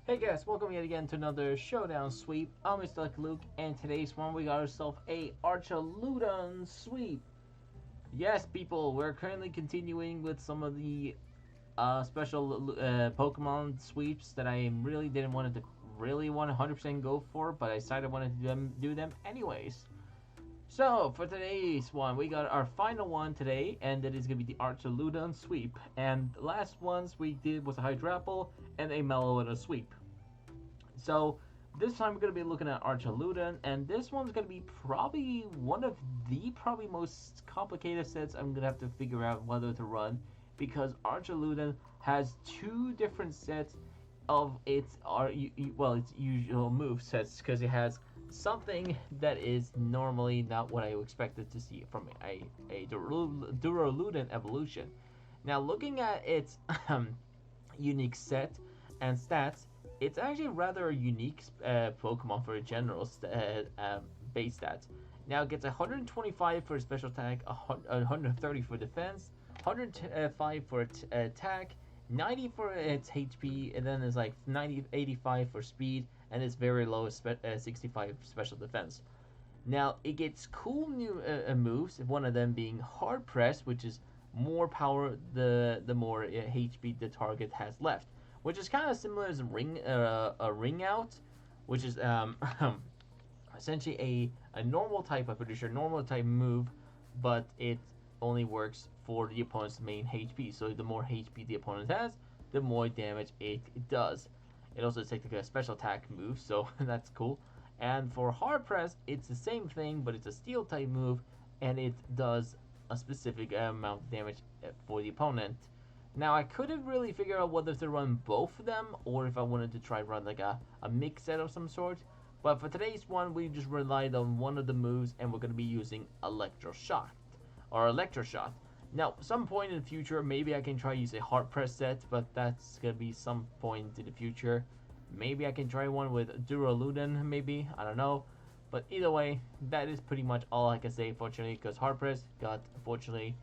Hey guys, welcome yet again to another Showdown sweep. I'm Mr. Luke, and today's one we got ourselves a ARCHALUDON sweep. Yes, people, we're currently continuing with some of the special Pokemon sweeps that I really didn't want to really want to 100% go for, but I decided I wanted to do them anyways. So for today's one, we got our final one today, and that is gonna be the ARCHALUDON sweep. And the last ones we did was a Hydrapple and a Meloetta sweep. So this time we're going to be looking at ARCHALUDON, and this one's going to be probably one of the most complicated sets I'm going to have to figure out whether to run, because ARCHALUDON has two different sets of its usual move sets, because it has something that is normally not what I expected to see from a Duraludon evolution. Now looking at its unique set and stats, it's actually rather a unique Pokemon for a general base stats. Now it gets 125 for special attack, 130 for defense, 105 for attack, 90 for its HP, and then it's like 85 for speed, and it's very low 65 special defense. Now it gets cool new moves, one of them being Hard Press, which is more power the more HP the target has left, which is kind of similar as a ring out, which is essentially a normal type, I'm pretty sure, normal type move, but it only works for the opponent's main HP. So the more HP the opponent has, the more damage it does. It also is technically a special attack move, so that's cool. And for Hard Press, it's the same thing, but it's a steel type move, and it does a specific amount of damage for the opponent. Now I couldn't really figure out whether to run both of them or if I wanted to try run like a mix set of some sort. But for today's one, we just relied on one of the moves, and we're going to be using Electro Shot. Now, some point in the future, maybe I can try use a Hard Press set, but that's going to be some point in the future. Maybe I can try one with Duraludon, maybe, I don't know. But either way, that is pretty much all I can say, fortunately, because Hard Press got, unfortunately,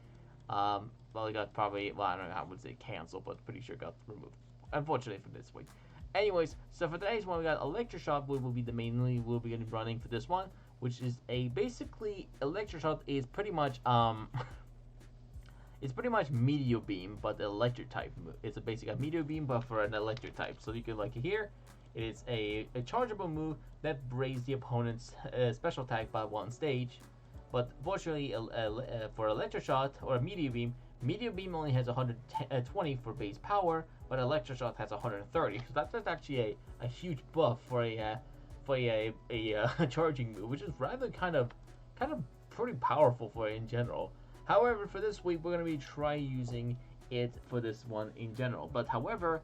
it got probably, well, I don't know how I would say canceled, but pretty sure it got removed, unfortunately, for this week. Anyways, so for today's one, we got Electro Shot, which will be the mainly we'll be running for this one, which is a basically Electro Shot is pretty much it's pretty much Meteor Beam, but the electric type. It's a Meteor Beam, but for an electric type. So you can like here, it is a chargeable move that raises the opponent's special attack by one stage. But fortunately, for Electro Shot or Meteor Beam only has 120 for base power, but Electro Shot has 130. So that's actually a huge buff for a charging move, which is rather kind of pretty powerful for it in general. However, for this week, we're going to be using it for this one in general. But however,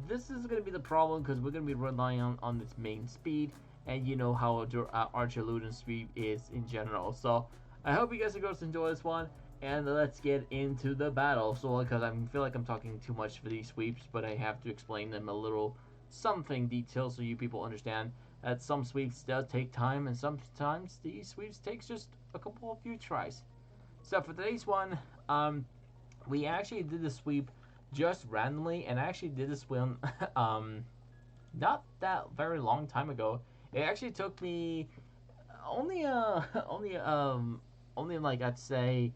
this is going to be the problem because we're going to be relying on its main speed, and you know how ARCHALUDON speed is in general. So I hope you guys are going to enjoy this one, and let's get into the battle. So because I feel like I'm talking too much for these sweeps, but I have to explain them a little something detailed so you people understand that some sweeps does take time, and sometimes these sweeps takes just a few tries. So for today's one, we actually did the sweep just randomly, and I actually did this one not that very long time ago. It actually took me only like I'd say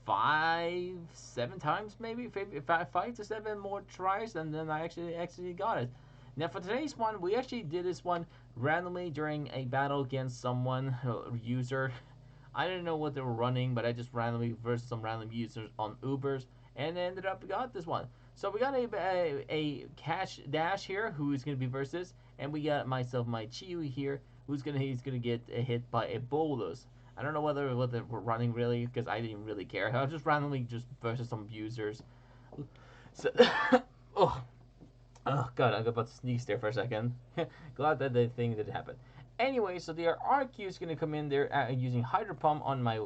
7 times, maybe 5 to 7 more tries, and then I actually got it. Now for today's one, we actually did this one randomly during a battle against someone, user. I didn't know what they were running, but I just randomly versus some random users on Ubers, and ended up got this one. So we got a Cash Dash here, who's gonna be versus, and we got my Chewy here, he's gonna get hit by a Bolus. I don't know whether we're running really, because I didn't really care. I was just randomly just versus some users. So, oh god, I'm about to sneeze there for a second. Glad that the thing did happen. Anyway, so the RQ is going to come in there using Hydro Pump on my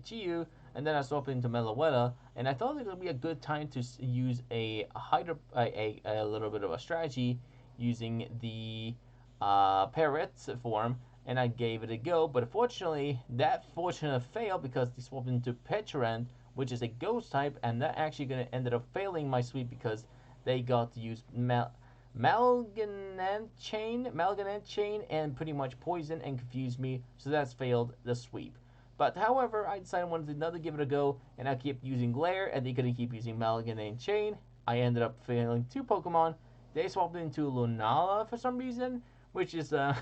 GU, and then I swap into Meloetta, and I thought it would be a good time to use a little bit of a strategy using the Parrot form, and I gave it a go, but unfortunately, that fortunate failed because they swapped into Petrant, which is a ghost type, and that actually ended up failing my sweep because they got to use Malganant chain, and pretty much poison and confuse me. So that's failed the sweep. But however, I decided I wanted to another give it a go, and I kept using Glare, and they couldn't keep using Malganant chain. I ended up failing 2 Pokemon. They swapped into Lunala for some reason, which is I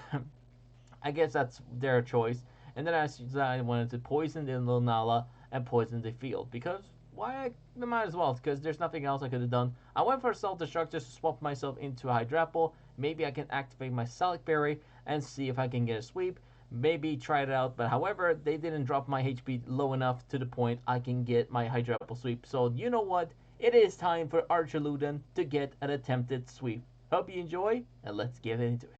guess that's their choice. And then I decided I wanted to poison the Lunala and poison the field because why? I might as well, because there's nothing else I could have done. I went for self-destruct just to swap myself into a Hydrapple. Maybe I can activate my Salic Berry and see if I can get a sweep. Maybe try it out, but however, they didn't drop my HP low enough to the point I can get my Hydrapple sweep. So you know what? It is time for ARCHALUDON to get an attempted sweep. Hope you enjoy, and let's get into it.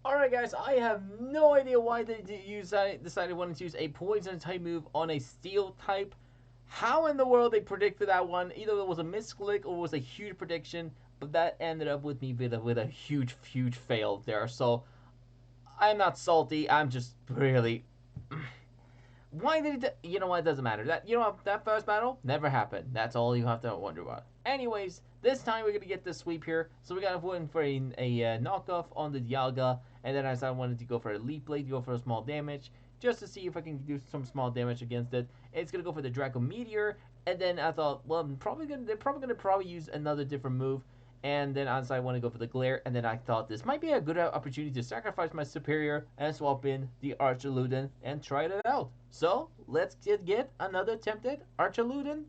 Alright guys, I have no idea why they decided wanted to use a poison type move on a steel type. How in the world they predicted that one? Either it was a misclick or it was a huge prediction, but that ended up with me with a huge fail there. So I'm not salty, I'm just really why did it? You know what? It doesn't matter. That first battle never happened. That's all you have to wonder about. Anyways, this time we're gonna get this sweep here. So we got to go in for a knockoff on the Dialga, and then I wanted to go for a Leaf Blade, to go for a small damage, just to see if I can do some small damage against it. It's gonna go for the Draco Meteor, and then I thought, well, they're probably gonna use another different move. And then I want to go for the Glare, and then I thought this might be a good opportunity to sacrifice my Superior and swap in the ARCHALUDON and try it out. So, let's get another attempted ARCHALUDON.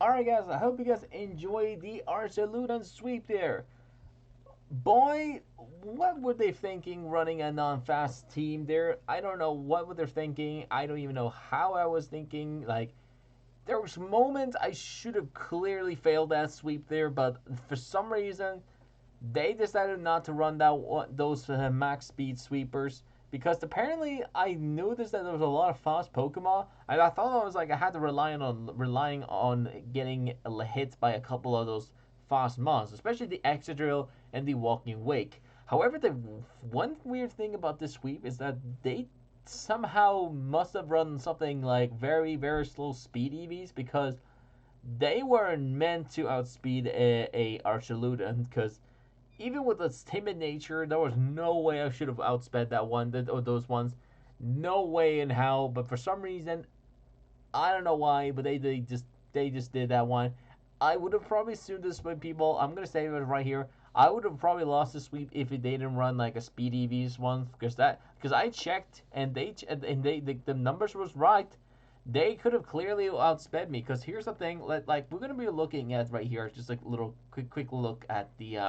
Alright guys, I hope you guys enjoyed the ARCHALUDON sweep there. Boy, what were they thinking running a non-fast team there? I don't know what were they thinking. I don't even know how I was thinking. Like, there was moments I should have clearly failed that sweep there, but for some reason, they decided not to run those max speed sweepers because apparently I noticed that there was a lot of fast Pokemon, and I thought I was like I had to relying on getting hit by a couple of those fast mons, especially the Excadrill and the Walking Wake. However, the one weird thing about this sweep is that they somehow must have run something like very slow speed EVs because they weren't meant to outspeed a Archaludon because even with its timid nature, there was no way I should have outsped that one or those ones. No way in hell. But for some reason, I don't know why, but they just did that one. I would have probably sued this with people. I'm gonna say it right here. I would have probably lost the sweep if they didn't run like a speed EVs one because I checked and the numbers was right. They could have clearly outsped me because here's the thing. Like we're gonna be looking at right here, just like a little quick look at the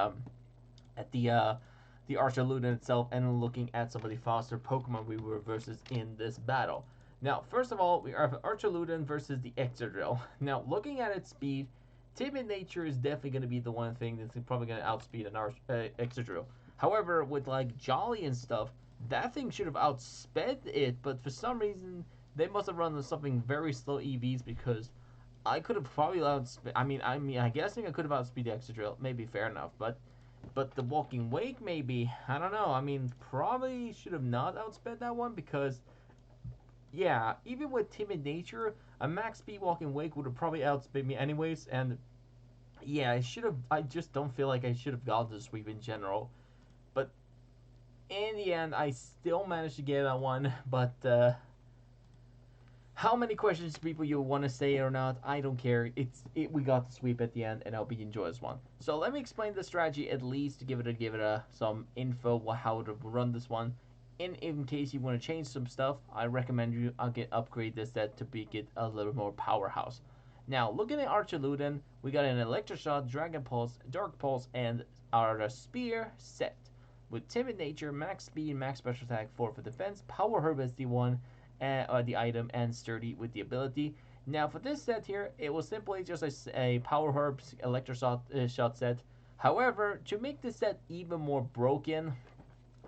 Archaludon itself and looking at some of the faster Pokemon we were versus in this battle. Now, first of all, we have Archaludon versus the Excadrill. Now, looking at its speed, timid nature is definitely going to be the one thing that's probably going to outspeed an Excadrill. However, with like Jolly and stuff, that thing should have outsped it, but for some reason, they must have run something very slow EVs because I could have probably outsped. I guessing I could have outspeed the Excadrill. Maybe fair enough, but the Walking Wake, maybe. I don't know. I mean, probably should have not outsped that one because, yeah, even with timid nature, a max speed Walking Wake would have probably outsped me anyways. And yeah, I should have. I just don't feel like I should have gotten the sweep in general. But in the end, I still managed to get that one. But how many questions people you want to say or not, I don't care. We got the sweep at the end, and I hope you enjoy this one. So let me explain the strategy at least to give it a some info how to run this one. In case you want to change some stuff, I recommend you upgrade this set to get a little more powerhouse. Now looking at Archaludon, we got an Electro Shot, Dragon Pulse, Dark Pulse, and our Spear set. With Timid Nature, Max Speed, Max Special Attack, 4 for Defense, Power Herb as the one, the item, and Sturdy with the ability. Now for this set here, it was simply just a Power Herb Electro Shot set. However, to make this set even more broken,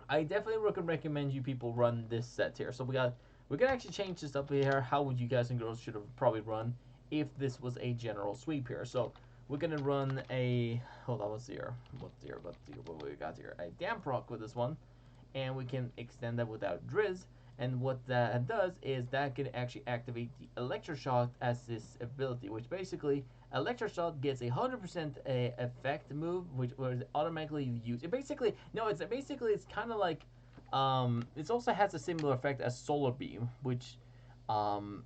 I definitely recommend you people run this set here. So we can actually change this up here. How would you guys and girls should have probably run if this was a general sweep here? So we're gonna run a hold on, what's here? What we got here? A Damp Rock with this one, and we can extend that without Drizz. And what that does is that can actually activate the Electro Shock as this ability, which basically Electro Shock gets a 100% effect move, which was automatically used. It's kind of like it also has a similar effect as Solar Beam, which and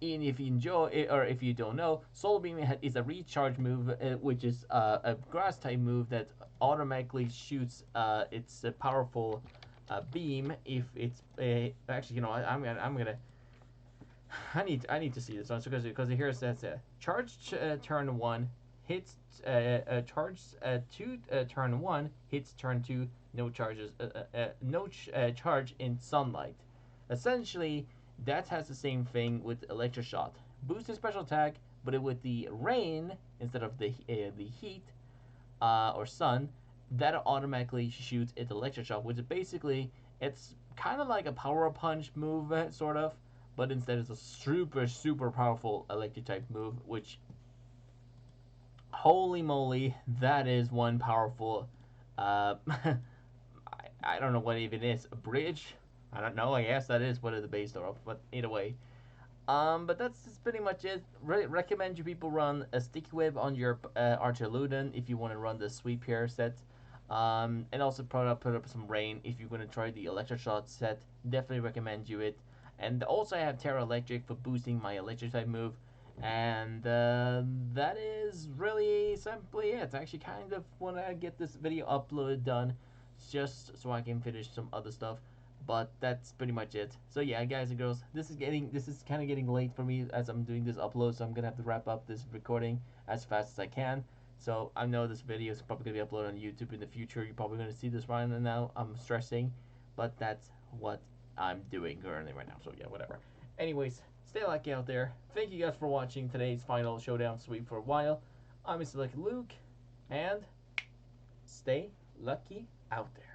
if you enjoy it, or if you don't know, Solar Beam is a recharge move, which is a grass type move that automatically shoots its powerful beam if it's actually, you know, I'm gonna I need to see this one because here it says charge turn 1 hits charge 2 turn 1 hits turn 2, no charges charge in sunlight. Essentially, that has the same thing with Electro Shot. Boosted special attack, but with the rain instead of the heat or sun, that automatically shoots it Electro Shot, which is basically, it's kind of like a power punch move, sort of, but instead it's a super powerful electric type move, which, holy moly, that is one powerful, I don't know what even is, a bridge? I don't know, I guess that is what it is based off, but either way. But that's pretty much it. Recommend you people run a Sticky Web on your Archaludon if you want to run the Sweep here set. And also put up some rain if you're going to try the Electro Shot set. Definitely recommend you it. And also I have Terra Electric for boosting my electric type move. And that is really simply it. I actually kind of want to get this video uploaded done just so I can finish some other stuff. But that's pretty much it. So yeah, guys and girls, this is kind of getting late for me as I'm doing this upload, so I'm gonna have to wrap up this recording as fast as I can. So I know this video is probably gonna be uploaded on YouTube in the future. You're probably gonna see this right now. I'm stressing, but that's what I'm doing currently right now. So yeah, whatever. Anyways, stay lucky out there. Thank you guys for watching today's final showdown sweep for a while. I'm Mr. Lucky Luke, and stay lucky out there.